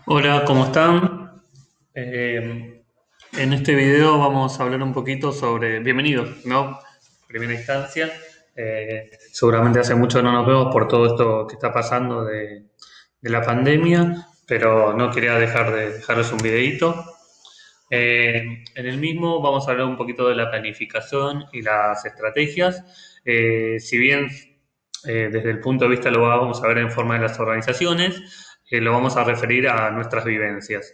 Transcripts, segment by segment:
Hola, ¿cómo están? En este video vamos a hablar un poquito sobre, bienvenidos, ¿no? Primera instancia. Seguramente hace mucho no nos vemos por todo esto que está pasando de la pandemia, pero no quería dejar de dejarles un videito. En el mismo vamos a hablar un poquito de la planificación y las estrategias. Si bien desde el punto de vista lo vamos a ver en forma de las organizaciones, lo vamos a referir a nuestras vivencias.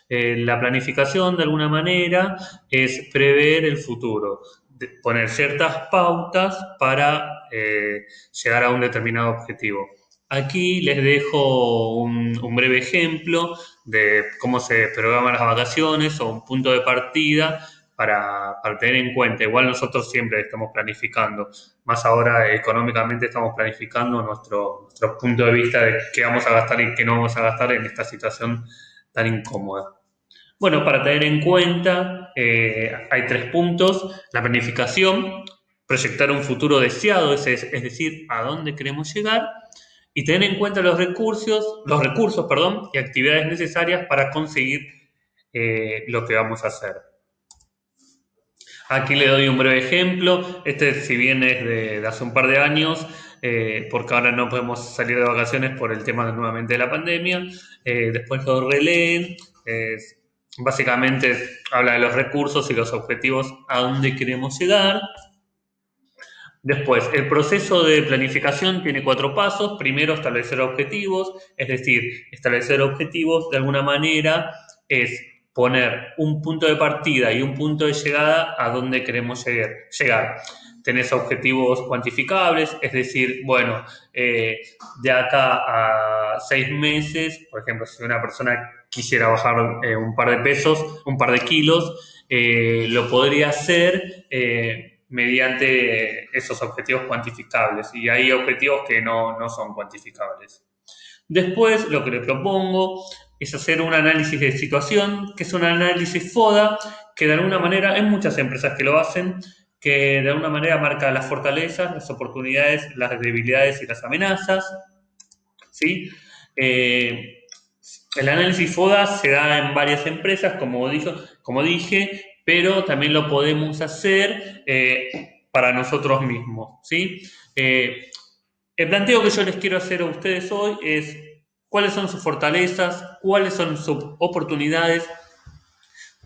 La planificación, de alguna manera, es prever el futuro, poner ciertas pautas para llegar a un determinado objetivo. Aquí les dejo un breve ejemplo de cómo se programan las vacaciones o un punto de partida para tener en cuenta. Igual nosotros siempre estamos planificando, más ahora económicamente estamos planificando nuestro punto de vista de qué vamos a gastar y qué no vamos a gastar en esta situación tan incómoda. Bueno, para tener en cuenta hay tres puntos. La planificación, proyectar un futuro deseado, es decir, a dónde queremos llegar, y tener en cuenta los recursos, perdón, y actividades necesarias para conseguir lo que vamos a hacer. Aquí le doy un breve ejemplo. Este, si bien es de hace un par de años, porque ahora no podemos salir de vacaciones por el tema nuevamente de la pandemia. Después lo releen. Básicamente habla de los recursos y los objetivos a dónde queremos llegar. Después, el proceso de planificación tiene cuatro pasos. Primero, establecer objetivos, es decir, establecer objetivos de alguna manera es poner un punto de partida y un punto de llegada a donde queremos llegar. Tenés objetivos cuantificables, es decir, bueno, de acá a 6 meses, por ejemplo, si una persona quisiera bajar un par de pesos, un par de kilos, lo podría hacer mediante esos objetivos cuantificables. Y hay objetivos que no son cuantificables. Después, lo que le propongo es hacer un análisis de situación, que es un análisis FODA, que de alguna manera, hay muchas empresas que lo hacen, que de alguna manera marca las fortalezas, las oportunidades, las debilidades y las amenazas. ¿Sí? Eh, el análisis FODA se da en varias empresas, como dije, pero también lo podemos hacer para nosotros mismos. ¿Sí? El planteo que yo les quiero hacer a ustedes hoy es cuáles son sus fortalezas, cuáles son sus oportunidades,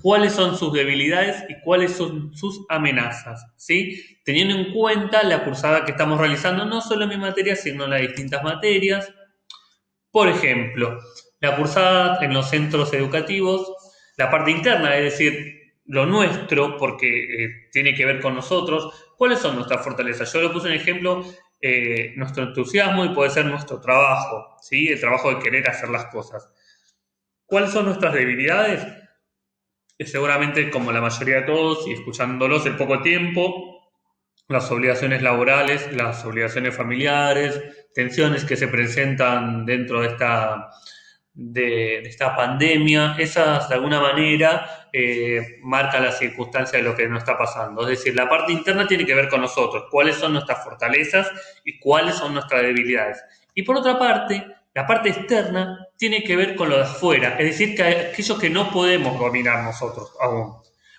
cuáles son sus debilidades y cuáles son sus amenazas, ¿sí? Teniendo en cuenta la cursada que estamos realizando, no solo en mi materia, sino en las distintas materias. Por ejemplo, la cursada en los centros educativos, la parte interna, es decir, lo nuestro, porque tiene que ver con nosotros, ¿cuáles son nuestras fortalezas? Yo le puse un ejemplo, nuestro entusiasmo y puede ser nuestro trabajo, ¿sí? El trabajo de querer hacer las cosas. ¿Cuáles son nuestras debilidades? Seguramente, como la mayoría de todos, y escuchándolos el poco tiempo, las obligaciones laborales, las obligaciones familiares, tensiones que se presentan dentro de esta pandemia, esas de alguna manera marcan la circunstancia de lo que nos está pasando. Es decir, la parte interna tiene que ver con nosotros, cuáles son nuestras fortalezas y cuáles son nuestras debilidades. Y por otra parte, la parte externa tiene que ver con lo de afuera, es decir, que aquello que no podemos dominar nosotros aún.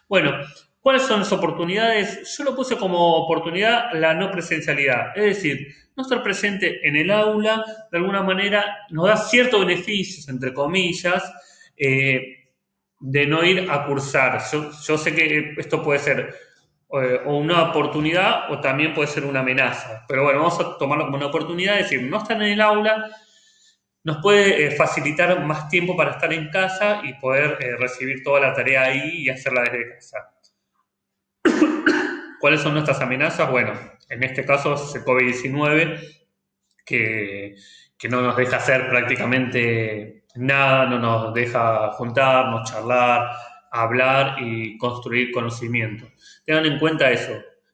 Bueno, ¿cuáles son las oportunidades? Yo lo puse como oportunidad la no presencialidad, es decir, no estar presente en el aula de alguna manera nos da ciertos beneficios, entre comillas, de no ir a cursar. Yo sé que esto puede ser o una oportunidad o también puede ser una amenaza, pero bueno, vamos a tomarlo como una oportunidad, es decir, no estar en el aula nos puede facilitar más tiempo para estar en casa y poder recibir toda la tarea ahí y hacerla desde casa. ¿Cuáles son nuestras amenazas? Bueno, en este caso es el COVID-19, que, que no nos deja hacer prácticamente nada, no nos deja juntarnos, charlar, hablar y construir conocimiento. Tengan en cuenta eso,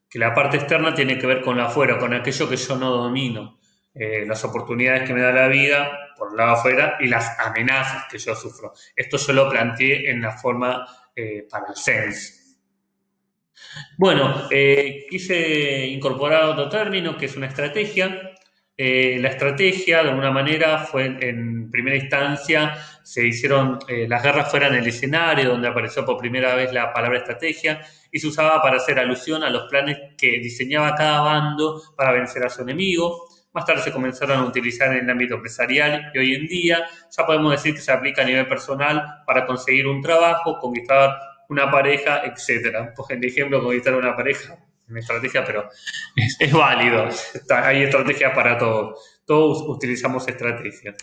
que la parte externa tiene que ver con la afuera, con aquello que yo no domino, las oportunidades que me da la vida por el lado afuera y las amenazas que yo sufro. Esto yo lo planteé en la forma para el SENS. Bueno, quise incorporar otro término que es una estrategia. la estrategia, de alguna manera, fue en primera instancia, se hicieron, las guerras fueran el escenario donde apareció por primera vez la palabra estrategia y se usaba para hacer alusión a los planes que diseñaba cada bando para vencer a su enemigo. Más tarde se comenzaron a utilizar en el ámbito empresarial y hoy en día ya podemos decir que se aplica a nivel personal para conseguir un trabajo, conquistar una pareja, etc. Pues el ejemplo, conquistar una pareja, una estrategia, pero es válido. Hay estrategias para todos. Todos utilizamos estrategias.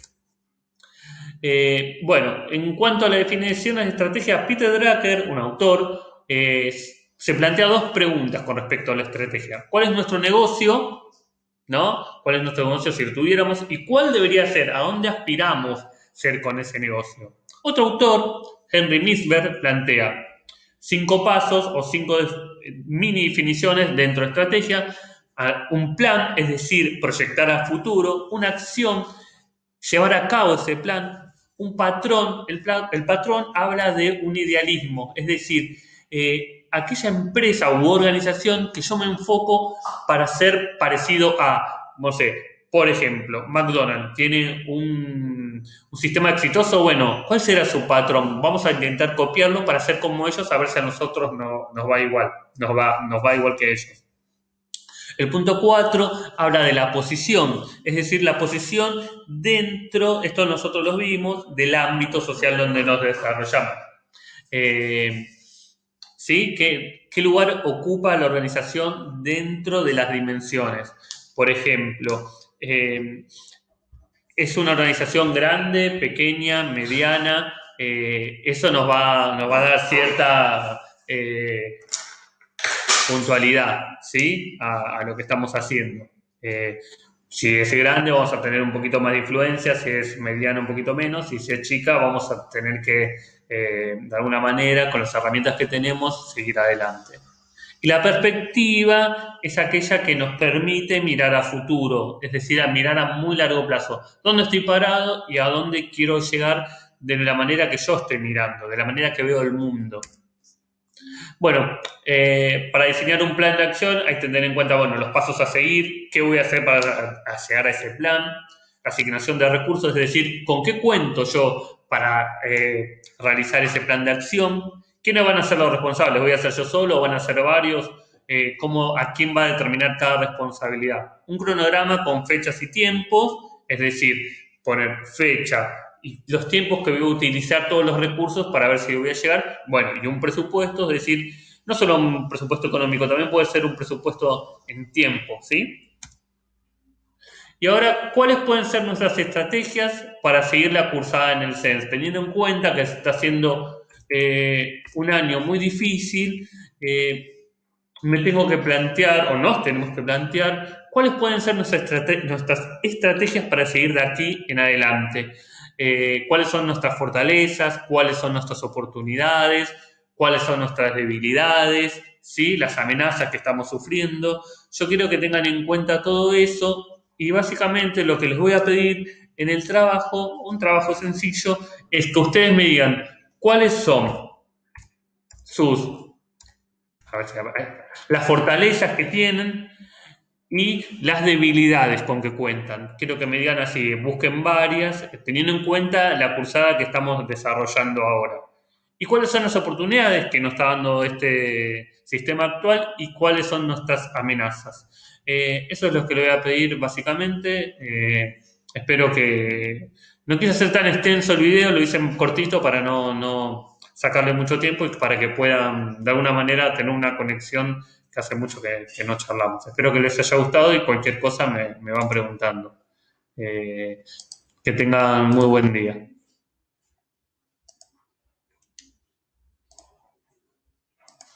Bueno, en cuanto a la definición de estrategia, Peter Drucker, un autor, se plantea dos preguntas con respecto a la estrategia. ¿Cuál es nuestro negocio? ¿No? ¿Cuál es nuestro negocio si lo tuviéramos? ¿Y cuál debería ser? ¿A dónde aspiramos ser con ese negocio? Otro autor, Henry Misberg, plantea 5 pasos o 5 mini definiciones dentro de estrategia, un plan, es decir, proyectar a futuro, una acción, llevar a cabo ese plan, un patrón, el patrón habla de un idealismo, es decir, aquella empresa u organización que yo me enfoco para ser parecido a, no sé, por ejemplo, McDonald's tiene un sistema exitoso, bueno, ¿cuál será su patrón? Vamos a intentar copiarlo para ser como ellos, a ver si a nosotros nos va igual, nos va igual que ellos. El punto 4 habla de la posición, es decir, la posición dentro, esto nosotros lo vimos, del ámbito social donde nos desarrollamos. ¿Sí? ¿Qué lugar ocupa la organización dentro de las dimensiones? Por ejemplo, ¿es una organización grande, pequeña, mediana? Eso nos va a dar cierta puntualidad, ¿sí? A lo que estamos haciendo. Si es grande vamos a tener un poquito más de influencia, si es mediana un poquito menos, y si es chica vamos a tener que, de alguna manera, con las herramientas que tenemos, seguir adelante. Y la perspectiva es aquella que nos permite mirar a futuro, es decir, a mirar a muy largo plazo. ¿Dónde estoy parado y a dónde quiero llegar de la manera que yo estoy mirando, de la manera que veo el mundo? Bueno, para diseñar un plan de acción hay que tener en cuenta, bueno, los pasos a seguir, qué voy a hacer para llegar a ese plan, la asignación de recursos, es decir, con qué cuento yo para realizar ese plan de acción, quiénes van a ser los responsables, voy a ser yo solo o van a ser varios, a quién va a determinar cada responsabilidad. Un cronograma con fechas y tiempos, es decir, poner fecha, y los tiempos que voy a utilizar todos los recursos para ver si voy a llegar, bueno, y un presupuesto, es decir, no solo un presupuesto económico, también puede ser un presupuesto en tiempo, ¿sí? Y ahora, ¿cuáles pueden ser nuestras estrategias para seguir la cursada en el CENS? Teniendo en cuenta que está siendo un año muy difícil, me tengo que plantear, o nos tenemos que plantear, cuáles pueden ser nuestras estrategias para seguir de aquí en adelante. Cuáles son nuestras fortalezas, cuáles son nuestras oportunidades, cuáles son nuestras debilidades, ¿sí? Las amenazas que estamos sufriendo. Yo quiero que tengan en cuenta todo eso y básicamente lo que les voy a pedir en el trabajo, un trabajo sencillo, es que ustedes me digan cuáles son sus, a ver si, las fortalezas que tienen y las debilidades con que cuentan. Quiero que me digan así, busquen varias, teniendo en cuenta la cursada que estamos desarrollando ahora. ¿Y cuáles son las oportunidades que nos está dando este sistema actual y cuáles son nuestras amenazas? Eso es lo que le voy a pedir básicamente. Espero que... No quise hacer tan extenso el video, lo hice cortito para no sacarle mucho tiempo y para que puedan de alguna manera tener una conexión que hace mucho que no charlamos. Espero que les haya gustado y cualquier cosa me van preguntando. Que tengan muy buen día.